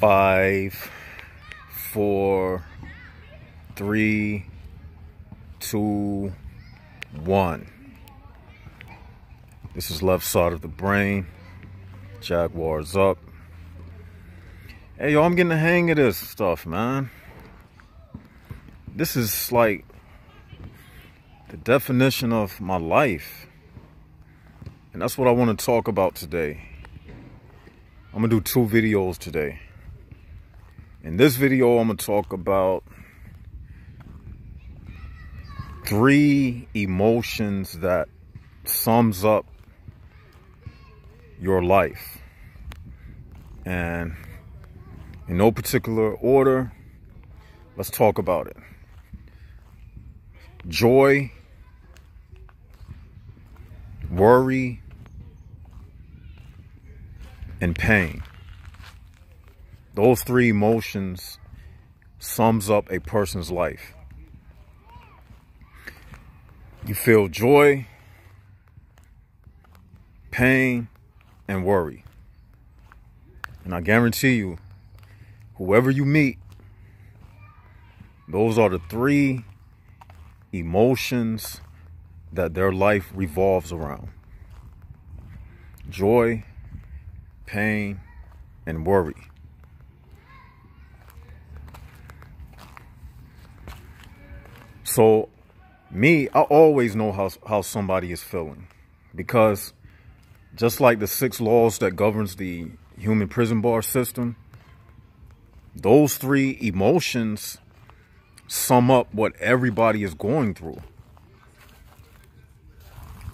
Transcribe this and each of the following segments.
5, 4, 3, 2, 1. This is left side of the brain. Jaguars up. Hey, yo, I'm getting the hang of this stuff, man. This is like the definition of my life. And that's what I want to talk about today. I'm going to do 2 videos today. In this video, I'm going to talk about 3 emotions that sums up your life. And in no particular order, let's talk about it. Joy, worry, and pain. Those 3 emotions sums up a person's life. You feel joy, pain, and worry. And I guarantee you, whoever you meet, those are the 3 emotions that their life revolves around. Joy, pain, and worry. So, me, I always know how somebody is feeling, because just like the 6 laws that governs the human prison bar system, those 3 emotions sum up what everybody is going through.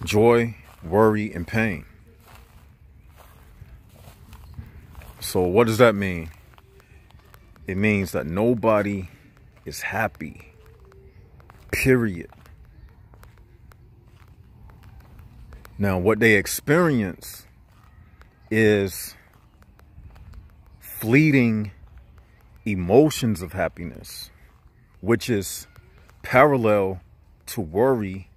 Joy, worry, and pain. So what does that mean? It means that nobody is happy. Period. Now, what they experience is fleeting emotions of happiness, which is parallel to worry,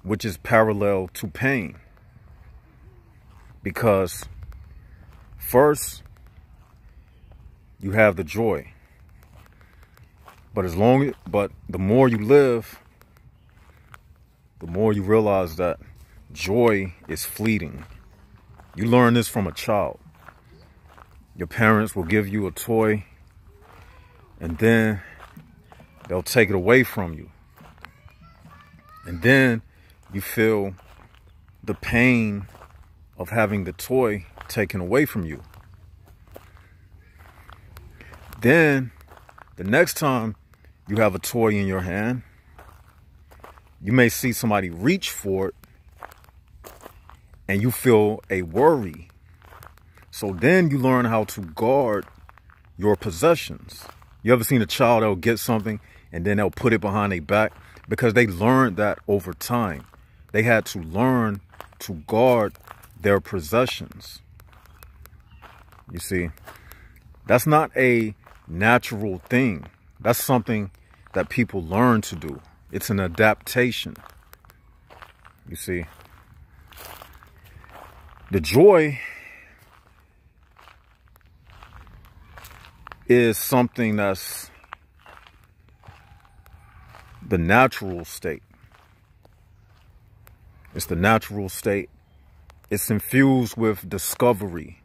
which is parallel to pain. Because first, you have the joy. But the more you live, the more you realize that joy is fleeting. You learn this from a child. Your parents will give you a toy, and then they'll take it away from you. And then you feel the pain of having the toy taken away from you. Then the next time you have a toy in your hand, you may see somebody reach for it and you feel a worry. So then you learn how to guard your possessions. You ever seen a child that'll get something and then they'll put it behind their back? Because they learned that over time. They had to learn to guard their possessions. You see, that's not a natural thing. That's something that people learn to do. It's an adaptation. You see, the joy is something that's the natural state. It's the natural state. It's infused with discovery.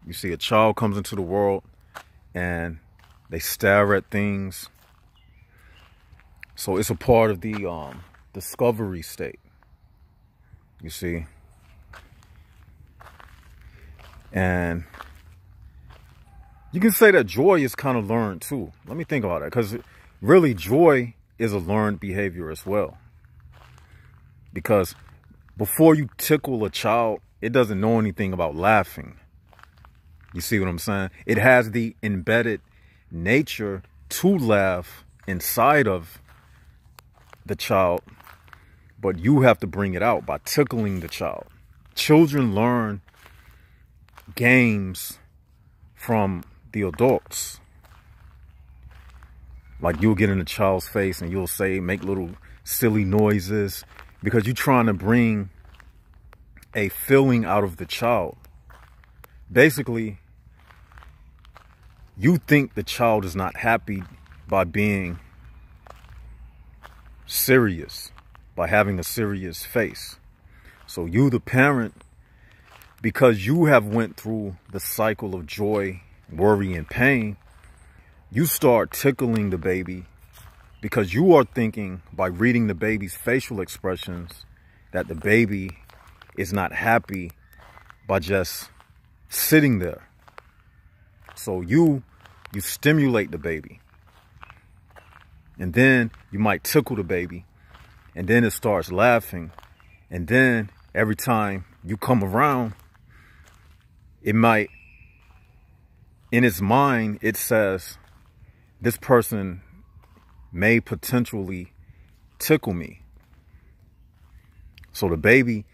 You see, a child comes into the world and they stare at things. So it's a part of the discovery state. You see. And you can say that joy is kind of learned too. Let me think about it. Because really, joy is a learned behavior as well. Because before you tickle a child, it doesn't know anything about laughing. You see what I'm saying? It has the embedded nature to laugh inside of the child, but you have to bring it out by tickling the child. Children learn games from the adults. Like, you'll get in a child's face and you'll say, make little silly noises, because you're trying to bring a feeling out of the child. Basically, you think the child is not happy by being serious, by having a serious face. So you, the parent, because you have went through the cycle of joy, worry, and pain, you start tickling the baby because you are thinking, by reading the baby's facial expressions, that the baby is not happy by just sitting there. So you stimulate the baby, and then you might tickle the baby, and then it starts laughing, and then every time you come around, it might, in its mind, it says, this person may potentially tickle me. So the baby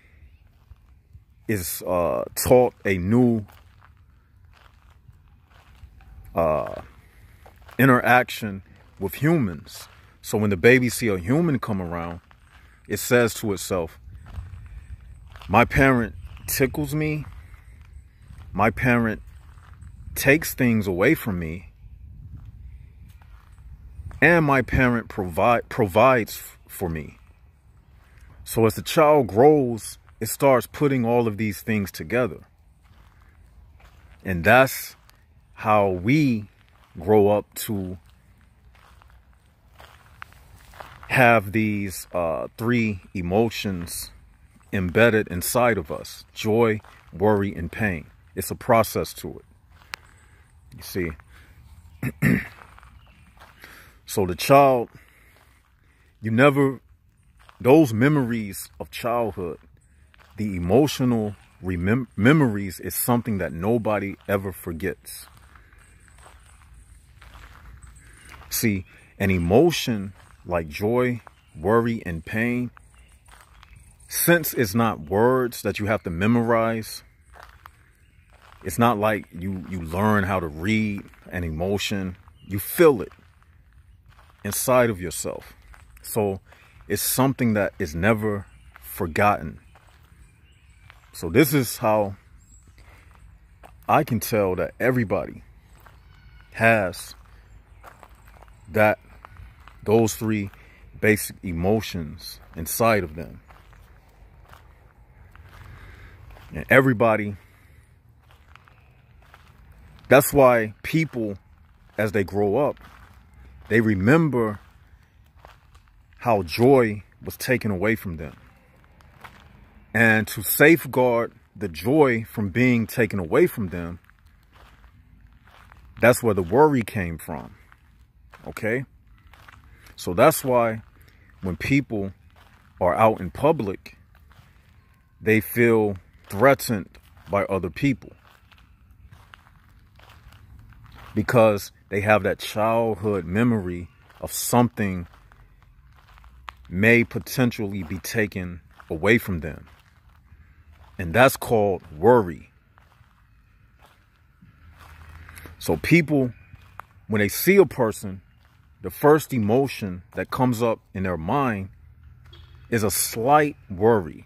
is taught a new interaction with humans. So when the baby see a human come around, it says to itself, my parent tickles me, my parent takes things away from me, and my parent provides for me. So as the child grows, it starts putting all of these things together. And that's how we grow up to have these three emotions embedded inside of us: joy, worry, and pain. It's a process to it. You see? So the child, those memories of childhood, the emotional memories, is something that nobody ever forgets. See, an emotion like joy, worry, and pain, since it's not words that you have to memorize, it's not like you learn how to read an emotion. You feel it inside of yourself. So it's something that is never forgotten. So this is how I can tell that everybody has those three basic emotions inside of them. And everybody, that's why people, as they grow up, they remember how joy was taken away from them. And to safeguard the joy from being taken away from them, that's where the worry came from. Okay? So that's why when people are out in public, they feel threatened by other people, because they have that childhood memory of something may potentially be taken away from them. And that's called worry. So people, when they see a person, the first emotion that comes up in their mind is a slight worry.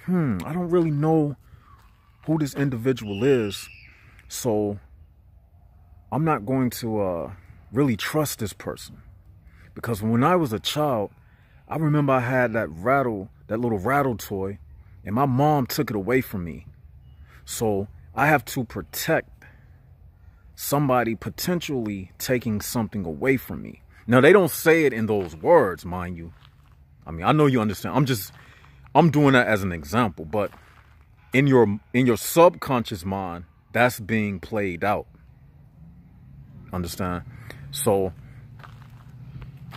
I don't really know who this individual is, so I'm not going to really trust this person. Because when I was a child, I remember I had that little rattle toy, and my mom took it away from me. So I have to protect somebody potentially taking something away from me. Now, they don't say it in those words, mind you. I mean, I know you understand. I'm doing that as an example, but in your subconscious mind, that's being played out. Understand? So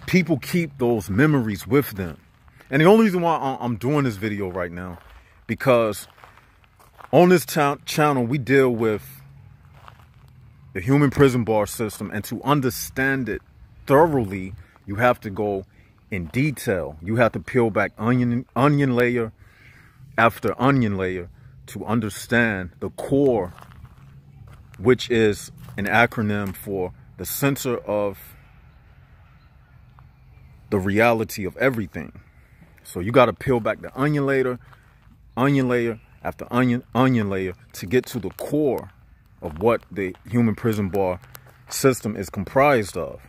people keep those memories with them. And the only reason why I'm doing this video right now, because on this channel, we deal with the human prison bar system, and to understand it thoroughly, you have to go in detail. You have to peel back onion layer after onion layer to understand the core, which is an acronym for the center of the reality of everything. So you got to peel back the onion layer after onion layer to get to the core of what the human prison bar system is comprised of.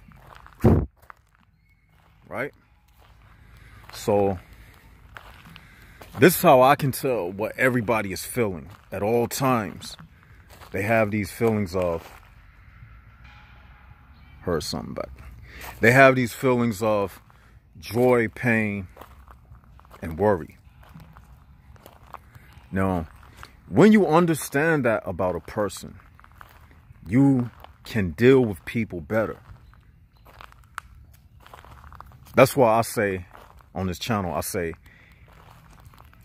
Right? So this is how I can tell what everybody is feeling at all times. They have these feelings of, heard something back. They have these feelings of joy, pain, and worry. Now, when you understand that about a person, you can deal with people better. That's why I say on this channel, I say,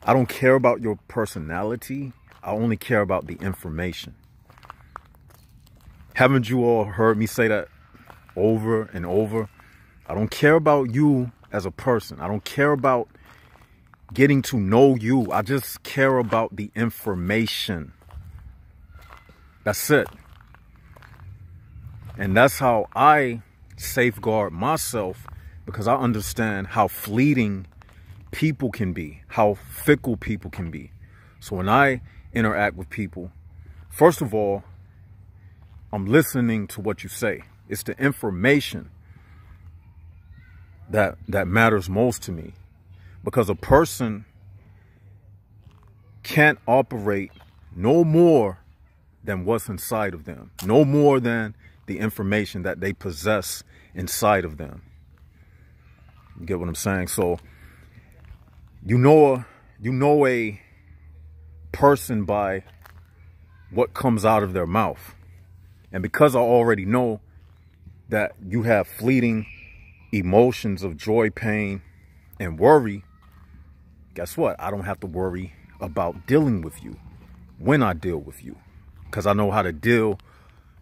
I don't care about your personality. I only care about the information. Haven't you all heard me say that over and over? I don't care about you as a person. I don't care about getting to know you. I just care about the information. That's it. And that's how I safeguard myself, because I understand how fleeting people can be, how fickle people can be. So when I interact with people, first of all, I'm listening to what you say. It's the information that matters most to me. Because a person can't operate no more than what's inside of them. No more than the information that they possess inside of them. You get what I'm saying? So you know a person by what comes out of their mouth. And because I already know that you have fleeting emotions of joy, pain, and worry, guess what? I don't have to worry about dealing with you when I deal with you, because I know how to deal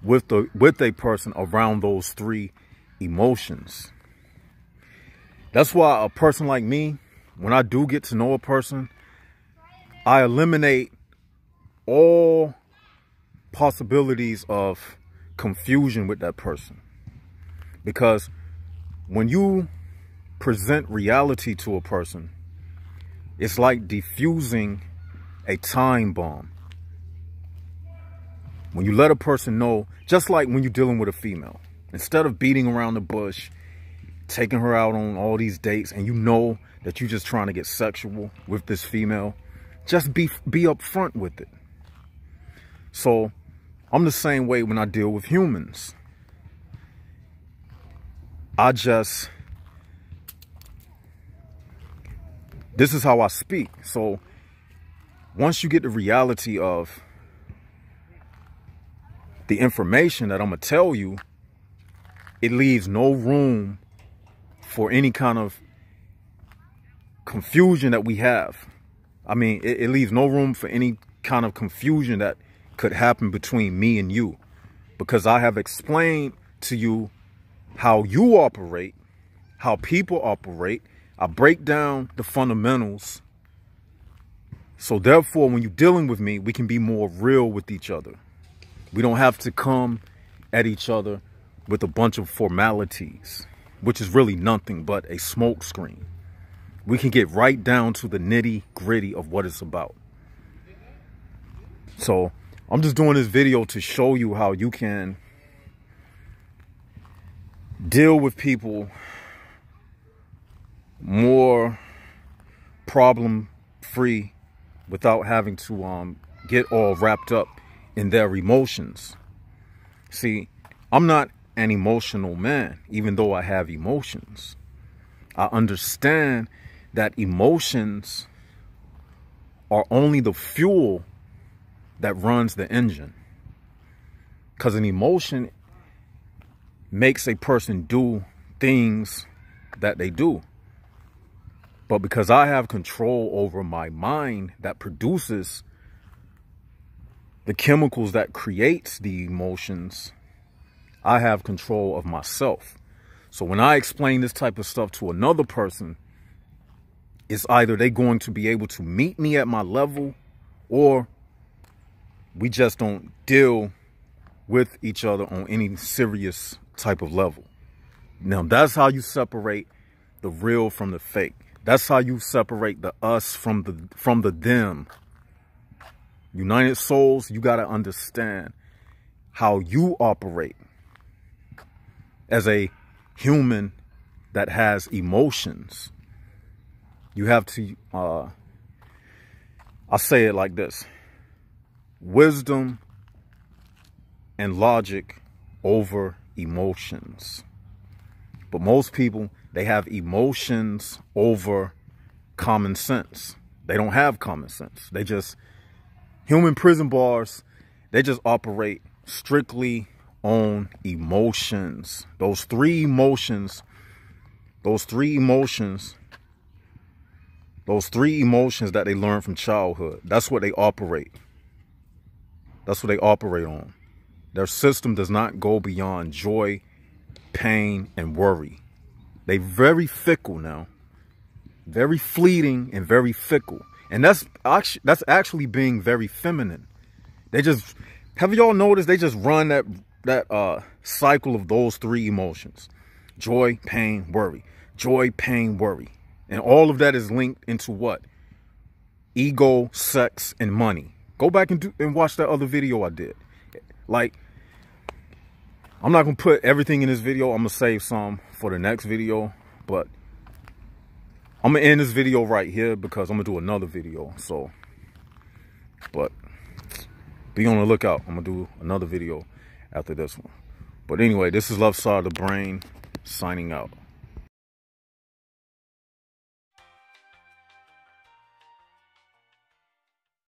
with a person around those three emotions. That's why a person like me, when I do get to know a person, I eliminate all possibilities of confusion with that person. Because when you present reality to a person, it's like diffusing a time bomb. When you let a person know, just like when you're dealing with a female, instead of beating around the bush, taking her out on all these dates, and you know that you're just trying to get sexual with this female, just be upfront with it. So I'm the same way when I deal with humans. This is how I speak. So once you get the reality of the information that I'm going to tell you, it leaves no room for any kind of confusion that we have. I mean, it leaves no room for any kind of confusion that could happen between me and you, because I have explained to you how you operate, how people operate. I break down the fundamentals. So therefore, when you're dealing with me, we can be more real with each other. We don't have to come at each other with a bunch of formalities, which is really nothing but a smoke screen. We can get right down to the nitty gritty of what it's about. So I'm just doing this video to show you how you can deal with people more problem-free without having to get all wrapped up in their emotions. See, I'm not an emotional man, even though I have emotions. I understand that emotions are only the fuel that runs the engine. Because an emotion makes a person do things that they do. But because I have control over my mind that produces the chemicals that creates the emotions, I have control of myself. So when I explain this type of stuff to another person, it's either they're going to be able to meet me at my level, or we just don't deal with each other on any serious type of level. Now, that's how you separate the real from the fake. That's how you separate the us from the them. United souls, you got to understand how you operate as a human that has emotions. You have to, I'll say it like this: wisdom and logic over emotions. But most people, they have emotions over common sense. They don't have common sense. They just, human prison bars, they just operate strictly on emotions. Those three emotions that they learn from childhood, that's what they operate. That's what they operate on. Their system does not go beyond joy, pain, and worry. They very fickle now. Very fleeting and very fickle. And that's actually being very feminine. They just, have y'all noticed, they just run that cycle of those three emotions: joy, pain, worry. Joy, pain, worry. And all of that is linked into what? Ego, sex, and money. Go back and watch that other video I did. Like, I'm not going to put everything in this video. I'm going to save some for the next video. But I'm going to end this video right here because I'm going to do another video. So, but be on the lookout. I'm going to do another video after this one. But anyway, this is Left Side of the Brain signing out.